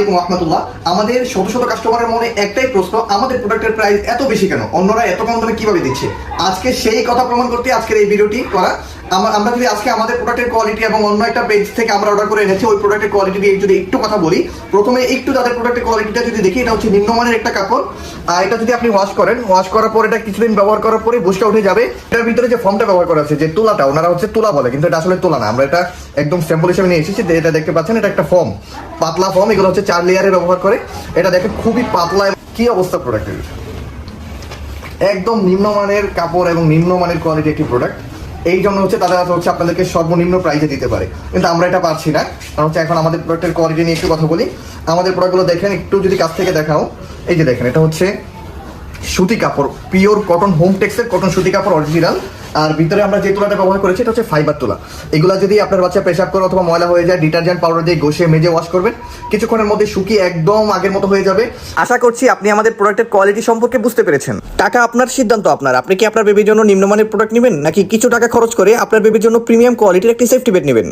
রহমতুল্লাহ। আমাদের শত শত কাস্টমারের মনে একটাই প্রশ্ন, আমাদের প্রোডাক্টের প্রাইস এত বেশি কেন, অন্যরা এত কম দামে কিভাবে দিচ্ছে। আজকে সেই কথা প্রমাণ করতে আজকের এই ভিডিওটি করা। আমরা যদি আজকে আমাদের প্রোডাক্টের কোয়ালিটি এবং অন্য একটা পেজ থেকে আমরা অর্ডার করে এনেছি ওই প্রোডাক্টের কোয়ালিটি নিয়ে যদি একটু কথা বলি, প্রথমে একটু তাদের প্রোডাক্টের কোয়ালিটিটা যদি দেখি, এটা হচ্ছে নিম্নমানের একটা কাপড়। এটা যদি আপনি ওয়াশ করেন, ওয়াশ করার পর এটা কিছুদিন ব্যবহার করার পরে বুশটা উঠে যাবে। এটার ভিতরে যে ফর্মটা ব্যবহার করা আছে, যে তুলাটা, ওনারা হচ্ছে তুলা বলে, কিন্তু এটা আসলে তুলা না, আমরা এটা একদম স্যাম্পল হিসেবে নিয়ে এসেছি। এটা দেখতে পাচ্ছেন, এটা একটা ফর্ম, পাতলা ফর্ম। এগুলো হচ্ছে 4 লেয়ারে ব্যবহার করে। এটা দেখেন খুবই পাতলা। কি অবস্থা প্রোডাক্টের, একদম নিম্নমানের কাপড় এবং নিম্নমানের কোয়ালিটি একটি প্রোডাক্ট। এই জন্য হচ্ছে তারা হচ্ছে আপনাদেরকে সর্বনিম্ন প্রাইসে দিতে পারে, কিন্তু আমরা এটা পারছি না। কারণ হচ্ছে এখন আমাদের প্রোডাক্টের কোয়ালিটি নিয়ে একটু কথা বলি। আমাদের প্রোডাক্টগুলো দেখেন, একটু যদি কাছ থেকে দেখাও, এই যে দেখেন, এটা হচ্ছে সুতি কাপড়, পিওর কটন, হোম টেক্সের কটন সুতি কাপড় অরিজিনাল। আর ভিতরে আমরা যে তুলাটা ব্যবহার করেছি এটা হচ্ছে ফাইবার তুলা। এগুলা যদি আপনার বাচ্চা পেশাব করে অথবা ময়লা হয়ে যায়, ডিটারজেন্ট পাউডার দিয়ে ঘষে মেজে ওয়াশ করবেন, কিছুক্ষণের মধ্যে শুকিয়ে একদম আগের মতো হয়ে যাবে। আশা করছি আপনি আমাদের প্রোডাক্টের কোয়ালিটি সম্পর্কে বুঝতে পেরেছেন। টাকা আপনার, সিদ্ধান্ত আপনার। আপনি কি আপনার বেবির জন্য নিম্নমানের প্রোডাক্ট নেবেন, নাকি কিছু টাকা খরচ করে আপনার বেবির জন্য প্রিমিয়াম কোয়ালিটির একটি সেফটি বেড নেবেন।